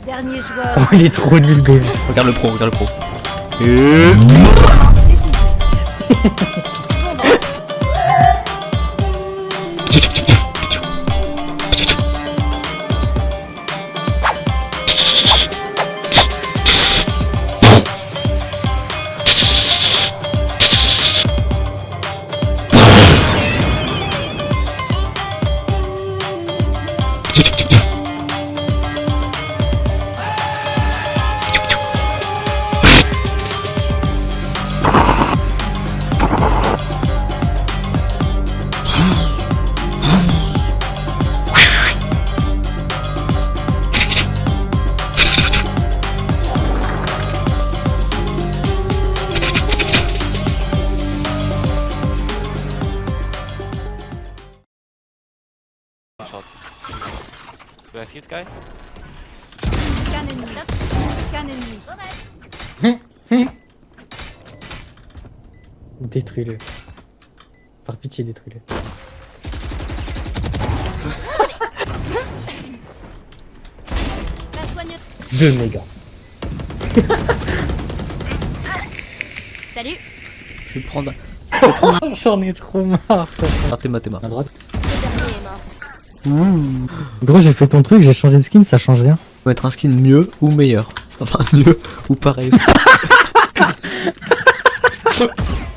Dernier joueur. Oh, il est trop nul, BM. Regarde le pro, regarde le pro. Do I feel this guy? Qu'un ennemi. Qu'un ennemi. Détruis-le. Par pitié, détruis-le. La soigneuse. 2 mégas. Salut. Je vais prendre. J'en ai trop marre. Ah, t'es ma. À droite. Le dernier est mort. Gros, j'ai fait ton truc, j'ai changé de skin, ça change rien. Faut mettre un skin mieux ou meilleur. Enfin, mieux ou pareil aussi.